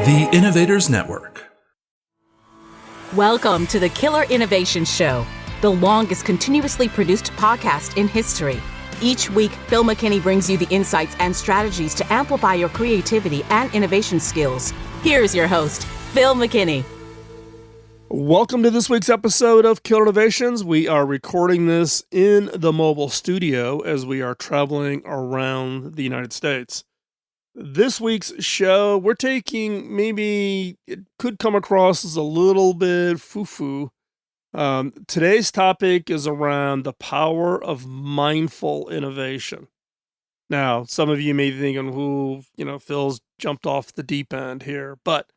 The Innovators Network. Welcome to the Killer Innovation Show, the longest continuously produced podcast in history. Each week, Phil McKinney brings you the insights and strategies to amplify your creativity and innovation skills. Here's your host, Phil McKinney. Welcome to this week's episode of Killer Innovations. We are recording this in the mobile studio as we are traveling around the United States. This week's show, we're taking, maybe it could come across as a little bit foo-foo. Today's topic is around the power of mindful innovation. Now, some of you may be thinking, Phil's jumped off the deep end here, but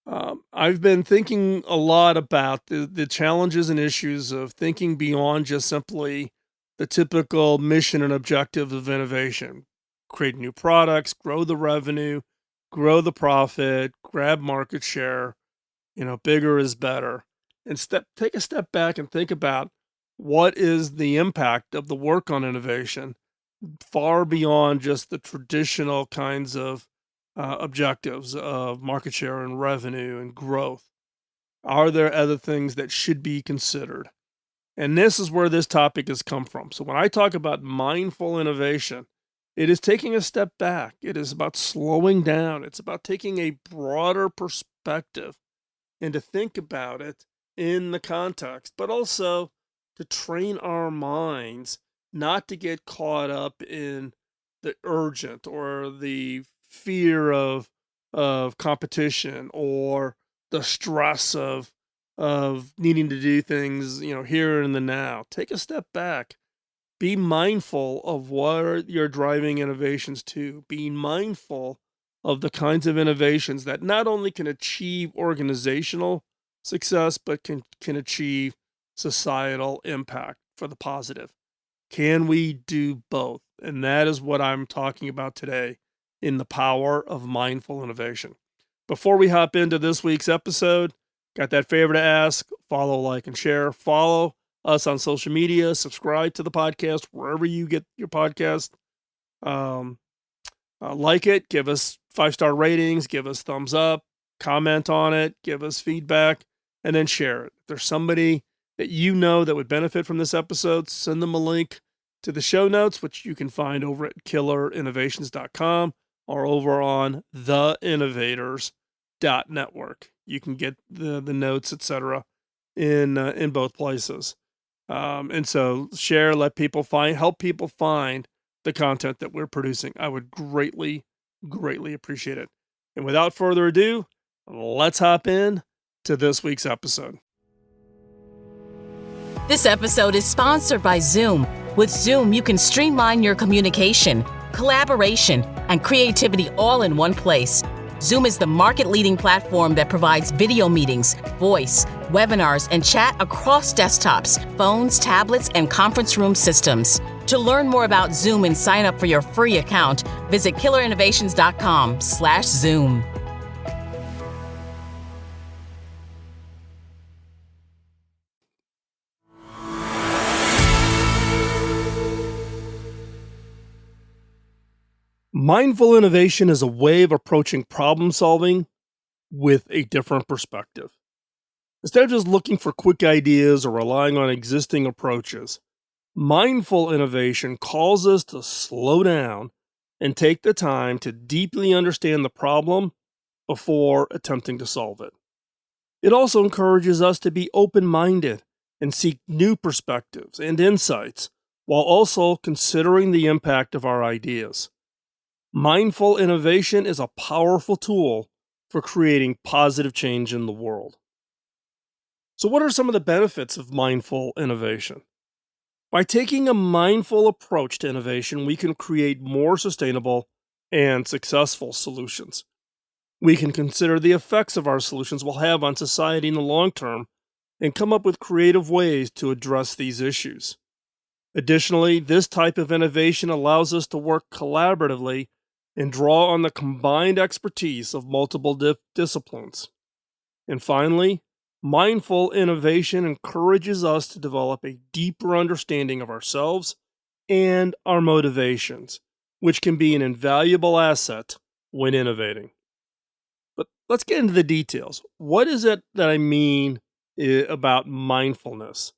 I've been thinking a lot about the challenges and issues of thinking beyond just simply the typical mission and objective of innovation. Create new products, grow the revenue, grow the profit, grab market share, bigger is better. And take a step back and think about what is the impact of the work on innovation far beyond just the traditional kinds of objectives of market share and revenue and growth. Are there other things that should be considered? And this is where this topic has come from. So when I talk about mindful innovation, it is taking a step back. It is about slowing down. It's about taking a broader perspective and to think about it in the context, but also to train our minds not to get caught up in the urgent or the fear of competition or the stress of needing to do things, here and the now. Take a step back. Be mindful of what you're driving innovations to. Be mindful of the kinds of innovations that not only can achieve organizational success, but can achieve societal impact for the positive. Can we do both? And that is what I'm talking about today in the power of mindful innovation. Before we hop into this week's episode, got that favor to ask: follow, like, and share. Follow us on social media, subscribe to the podcast wherever you get your podcast. Like it, give us 5-star ratings, give us thumbs up, comment on it, give us feedback, and then share it. If there's somebody that that would benefit from this episode, send them a link to the show notes, which you can find over at killerinnovations.com or over on theinnovators.network. You can get the notes, etc. in both places. And so share, help people find the content that we're producing. I would greatly, greatly appreciate it. And without further ado, let's hop in to this week's episode. This episode is sponsored by Zoom. With Zoom, you can streamline your communication, collaboration, and creativity all in one place. Zoom is the market-leading platform that provides video meetings, voice, webinars, and chat across desktops, phones, tablets, and conference room systems. To learn more about Zoom and sign up for your free account, visit killerinnovations.com/Zoom. Mindful innovation is a way of approaching problem solving with a different perspective. Instead of just looking for quick ideas or relying on existing approaches, mindful innovation calls us to slow down and take the time to deeply understand the problem before attempting to solve it. It also encourages us to be open-minded and seek new perspectives and insights while also considering the impact of our ideas. Mindful innovation is a powerful tool for creating positive change in the world. So what are some of the benefits of mindful innovation? By taking a mindful approach to innovation, we can create more sustainable and successful solutions. We can consider the effects of our solutions will have on society in the long term and come up with creative ways to address these issues. Additionally, this type of innovation allows us to work collaboratively and draw on the combined expertise of multiple disciplines. And finally, mindful innovation encourages us to develop a deeper understanding of ourselves and our motivations, which can be an invaluable asset when innovating. But let's get into the details. What is it that I mean about mindfulness?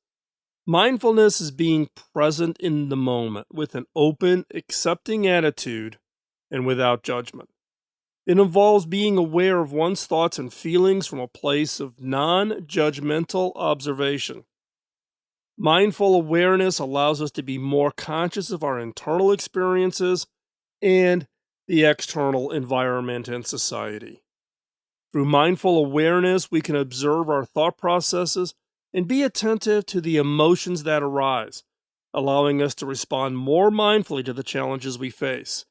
Mindfulness is being present in the moment with an open, accepting attitude and without judgment. It involves being aware of one's thoughts and feelings from a place of non-judgmental observation. Mindful awareness allows us to be more conscious of our internal experiences and the external environment and society. Through mindful awareness, we can observe our thought processes and be attentive to the emotions that arise, allowing us to respond more mindfully to the challenges we face.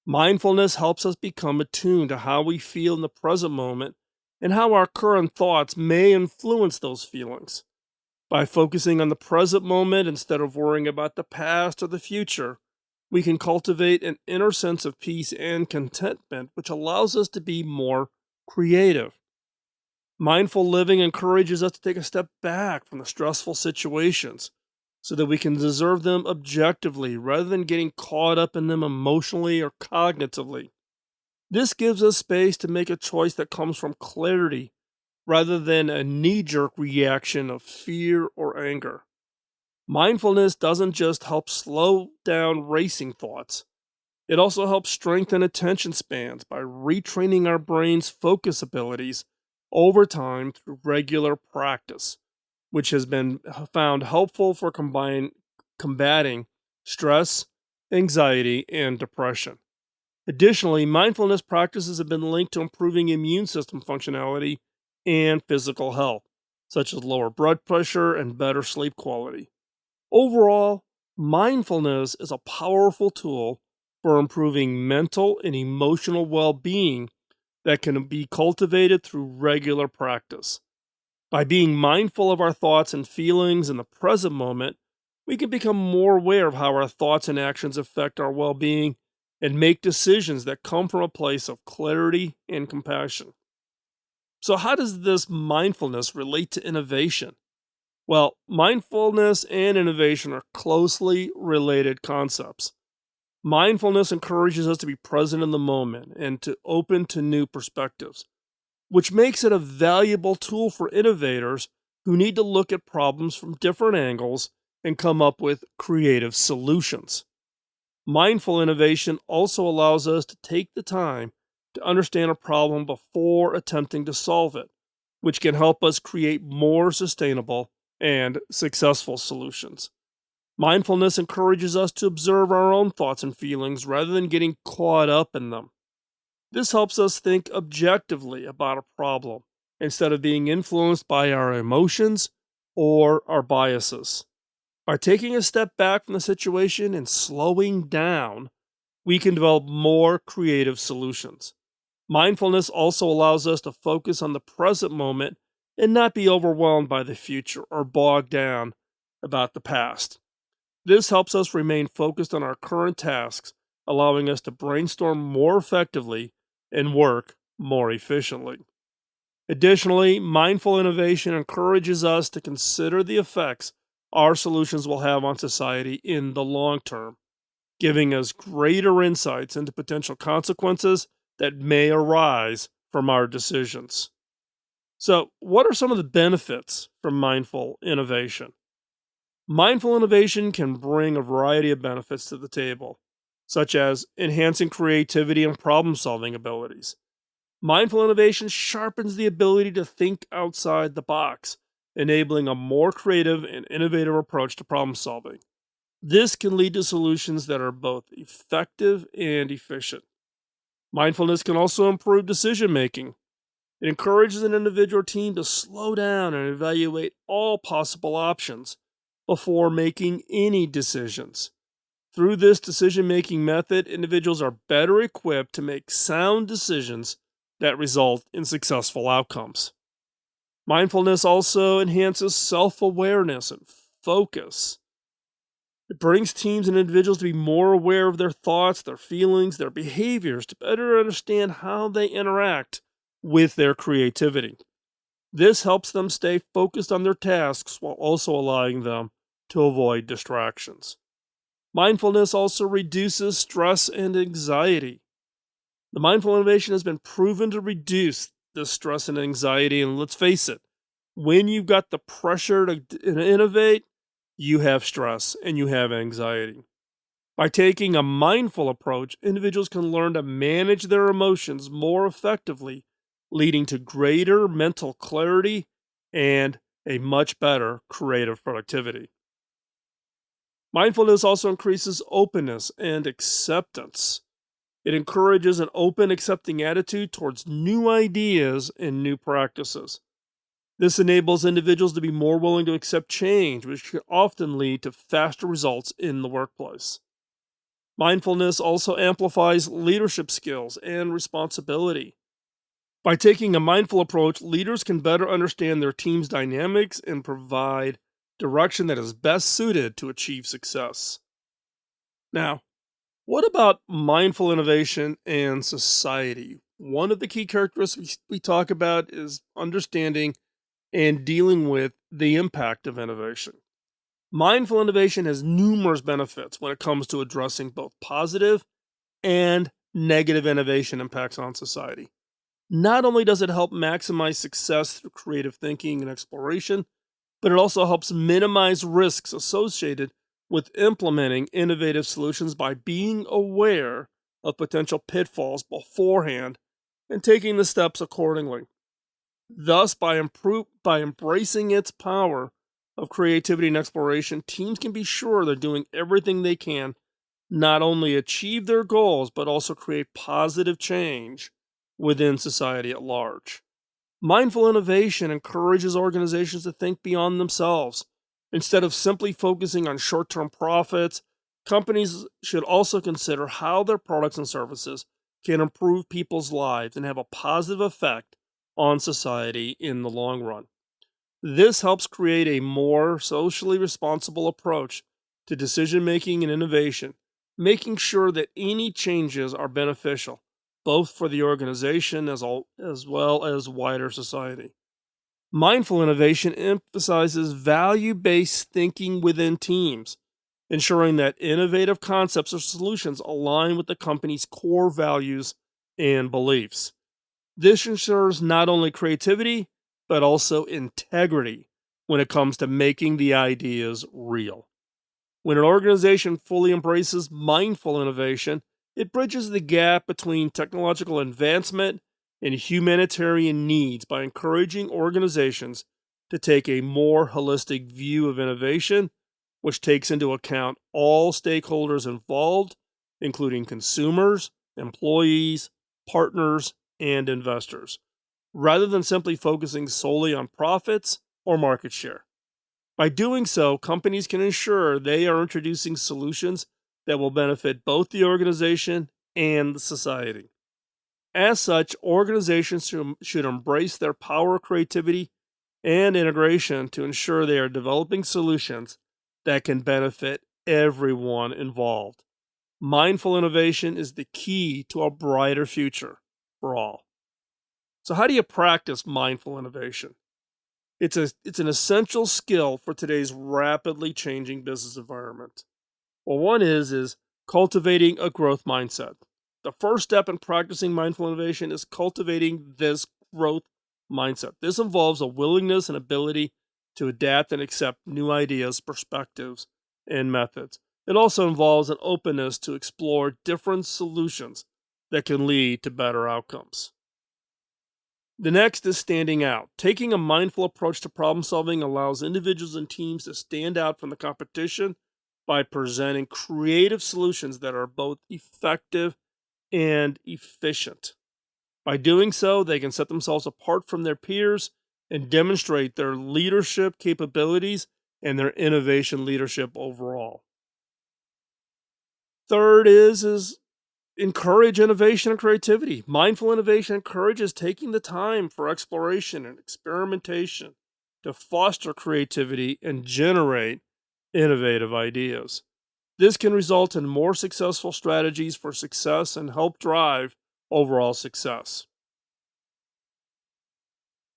Mindfulness helps us become attuned to how we feel in the present moment and how our current thoughts may influence those feelings. By focusing on the present moment instead of worrying about the past or the future, we can cultivate an inner sense of peace and contentment, which allows us to be more creative. Mindful living encourages us to take a step back from the stressful situations so that we can observe them objectively rather than getting caught up in them emotionally or cognitively. This gives us space to make a choice that comes from clarity rather than a knee-jerk reaction of fear or anger. Mindfulness doesn't just help slow down racing thoughts, it also helps strengthen attention spans by retraining our brain's focus abilities over time through regular practice, which has been found helpful for combating stress, anxiety, and depression. Additionally, mindfulness practices have been linked to improving immune system functionality and physical health, such as lower blood pressure and better sleep quality. Overall, mindfulness is a powerful tool for improving mental and emotional well being that can be cultivated through regular practice. By being mindful of our thoughts and feelings in the present moment, we can become more aware of how our thoughts and actions affect our well being and make decisions that come from a place of clarity and compassion. So, how does this mindfulness relate to innovation? Well, mindfulness and innovation are closely related concepts. Mindfulness encourages us to be present in the moment and to open to new perspectives, which makes it a valuable tool for innovators who need to look at problems from different angles and come up with creative solutions. Mindful innovation also allows us to take the time to understand a problem before attempting to solve it, which can help us create more sustainable and successful solutions. Mindfulness encourages us to observe our own thoughts and feelings rather than getting caught up in them. This helps us think objectively about a problem instead of being influenced by our emotions or our biases. By taking a step back from the situation and slowing down, we can develop more creative solutions. Mindfulness also allows us to focus on the present moment and not be overwhelmed by the future or bogged down about the past. This helps us remain focused on our current tasks, allowing us to brainstorm more effectively and work more efficiently. Additionally, mindful innovation encourages us to consider the effects our solutions will have on society in the long term, giving us greater insights into potential consequences that may arise from our decisions. So, what are some of the benefits from mindful innovation? Mindful innovation can bring a variety of benefits to the table, such as enhancing creativity and problem solving abilities. Mindful innovation sharpens the ability to think outside the box, enabling a more creative and innovative approach to problem solving. This can lead to solutions that are both effective and efficient. Mindfulness can also improve decision making. It encourages an individual or team to slow down and evaluate all possible options before making any decisions. Through this decision making method, individuals are better equipped to make sound decisions that result in successful outcomes. Mindfulness also enhances self awareness and focus. It brings teams and individuals to be more aware of their thoughts, their feelings, their behaviors, to better understand how they interact with their creativity. This helps them stay focused on their tasks while also allowing them to avoid distractions. Mindfulness also reduces stress and anxiety. The mindful innovation has been proven to reduce this stress and anxiety. And let's face it, when you've got the pressure to innovate, you have stress and you have anxiety. By taking a mindful approach, individuals can learn to manage their emotions more effectively, leading to greater mental clarity and a much better creative productivity. Mindfulness also increases openness and acceptance. It encourages an open, accepting attitude towards new ideas and new practices. This enables individuals to be more willing to accept change, which can often lead to faster results in the workplace. Mindfulness also amplifies leadership skills and responsibility. By taking a mindful approach, leaders can better understand their team's dynamics and provide direction that is best suited to achieve success. Now, what about mindful innovation and society? One of the key characteristics we talk about is understanding and dealing with the impact of innovation. Mindful innovation has numerous benefits when it comes to addressing both positive and negative innovation impacts on society. Not only does it help maximize success through creative thinking and exploration, but it also helps minimize risks associated with implementing innovative solutions by being aware of potential pitfalls beforehand and taking the steps accordingly. Thus, by embracing its power of creativity and exploration, teams can be sure they're doing everything they can not only achieve their goals, but also create positive change within society at large. Mindful innovation encourages organizations to think beyond themselves. Instead of simply focusing on short term profits, companies should also consider how their products and services can improve people's lives and have a positive effect on society in the long run. This helps create a more socially responsible approach to decision making and innovation, making sure that any changes are beneficial, both for the organization as well as wider society. Mindful innovation emphasizes value based thinking within teams, ensuring that innovative concepts or solutions align with the company's core values and beliefs. This ensures not only creativity, but also integrity when it comes to making the ideas real. When an organization fully embraces mindful innovation, it bridges the gap between technological advancement and humanitarian needs by encouraging organizations to take a more holistic view of innovation, which takes into account all stakeholders involved, including consumers, employees, partners, and investors, rather than simply focusing solely on profits or market share. By doing so, companies can ensure they are introducing solutions that will benefit both the organization and the society. As such, organizations should embrace their power of creativity and integration to ensure they are developing solutions that can benefit everyone involved. Mindful innovation is the key to a brighter future for all. So, how do you practice mindful innovation? It's an essential skill for today's rapidly changing business environment. Well, one is cultivating a growth mindset. The first step in practicing mindful innovation is cultivating this growth mindset. This involves a willingness and ability to adapt and accept new ideas, perspectives, and methods. It also involves an openness to explore different solutions that can lead to better outcomes. The next is standing out. Taking a mindful approach to problem solving allows individuals and teams to stand out from the competition by presenting creative solutions that are both effective and efficient. By doing so, they can set themselves apart from their peers and demonstrate their leadership capabilities and their innovation leadership overall. Third is encourage innovation and creativity. Mindful innovation encourages taking the time for exploration and experimentation to foster creativity and generate innovative ideas. This can result in more successful strategies for success and help drive overall success.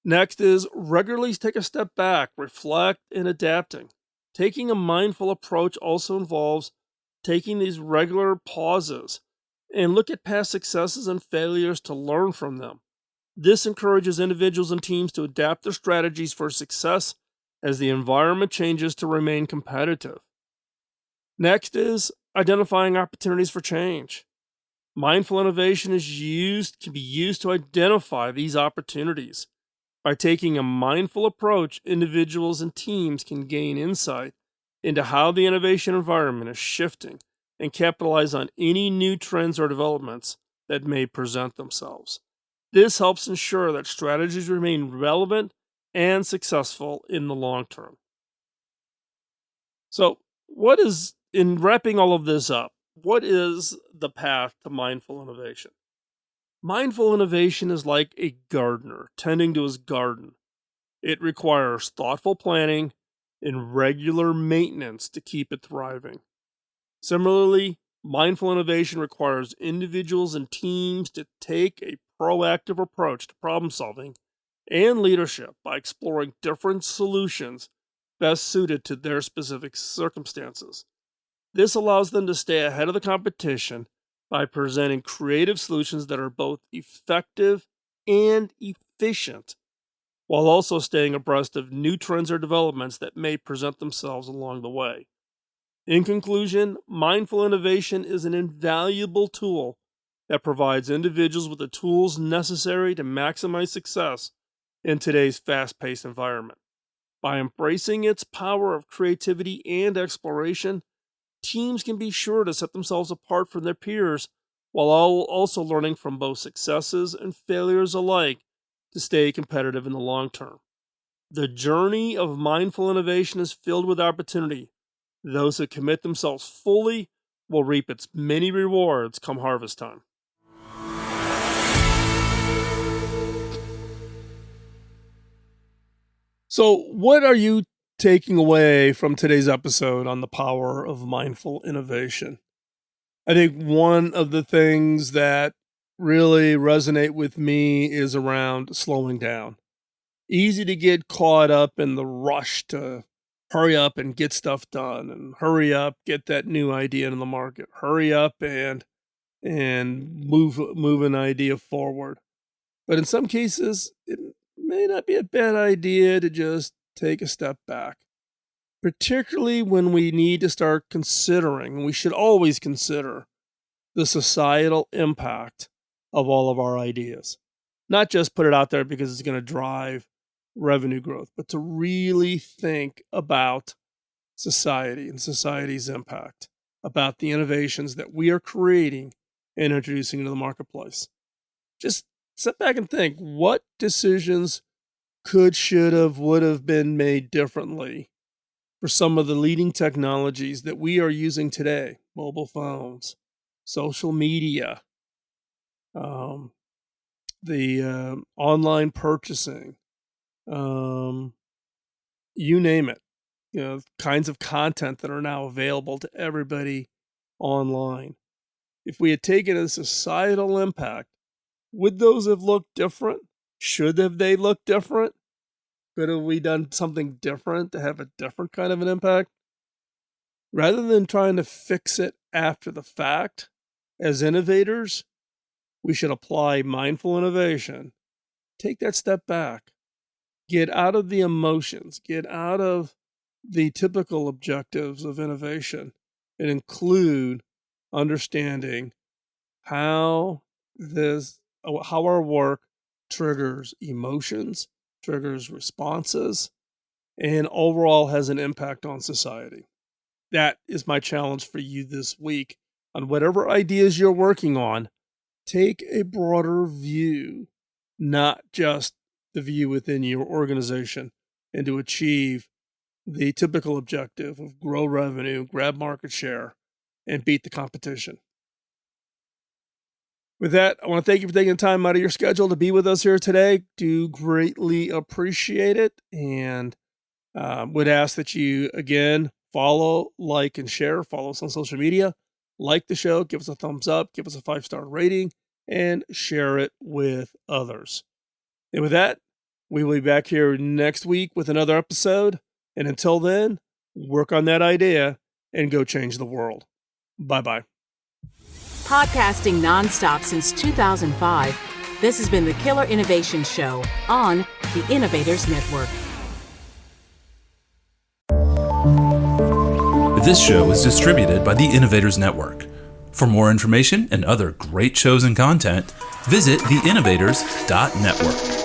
Next is regularly take a step back, reflect, and adapting. Taking a mindful approach also involves taking these regular pauses and look at past successes and failures to learn from them. This encourages individuals and teams to adapt their strategies for success as the environment changes to remain competitive. Next is identifying opportunities for change. Mindful innovation can be used to identify these opportunities. By taking a mindful approach, individuals and teams can gain insight into how the innovation environment is shifting and capitalize on any new trends or developments that may present themselves. This helps ensure that strategies remain relevant and successful in the long term. So, in wrapping all of this up, what is the path to mindful innovation? Mindful innovation is like a gardener tending to his garden. It requires thoughtful planning and regular maintenance to keep it thriving. Similarly, mindful innovation requires individuals and teams to take a proactive approach to problem solving and leadership by exploring different solutions best suited to their specific circumstances. This allows them to stay ahead of the competition by presenting creative solutions that are both effective and efficient, while also staying abreast of new trends or developments that may present themselves along the way. In conclusion, mindful innovation is an invaluable tool that provides individuals with the tools necessary to maximize success in today's fast-paced environment. By embracing its power of creativity and exploration, teams can be sure to set themselves apart from their peers while also learning from both successes and failures alike to stay competitive in the long term. The journey of mindful innovation is filled with opportunity. Those who commit themselves fully will reap its many rewards come harvest time. So, what are you taking away from today's episode on the power of mindful innovation? I think one of the things that really resonate with me is around slowing down. Easy to get caught up in the rush to hurry up and get stuff done, and hurry up, get that new idea in the market, hurry up and move an idea forward. But in some cases, it may not be a bad idea to just take a step back, particularly when we need to start considering, and we should always consider, the societal impact of all of our ideas. Not just put it out there because it's going to drive revenue growth, but to really think about society and society's impact, about the innovations that we are creating and introducing into the marketplace. Just sit back and think, what decisions could, should have, would have been made differently for some of the leading technologies that we are using today? Mobile phones, social media, the online purchasing, you name it. Kinds of content that are now available to everybody online. If we had taken a societal impact, would those have looked different? Should have they looked different? Could have we done something different to have a different kind of an impact? Rather than trying to fix it after the fact, as innovators, we should apply mindful innovation. Take that step back. Get out of the emotions. Get out of the typical objectives of innovation and include understanding how our work triggers emotions, triggers responses, and overall has an impact on society. That is my challenge for you this week. On whatever ideas you're working on, take a broader view, not just the view within your organization, and to achieve the typical objective of grow revenue, grab market share, and beat the competition. With that, I want to thank you for taking the time out of your schedule to be with us here today. Do greatly appreciate it, and would ask that you, again, follow, like, and share. Follow us on social media. Like the show, give us a thumbs up, give us a 5-star rating, and share it with others. And with that, we will be back here next week with another episode. And until then, work on that idea and go change the world. Bye-bye. Podcasting nonstop since 2005, This has been the Killer Innovation Show on the Innovators Network. This show is distributed by the Innovators Network. For more information and other great shows and content, visit theinnovators.network.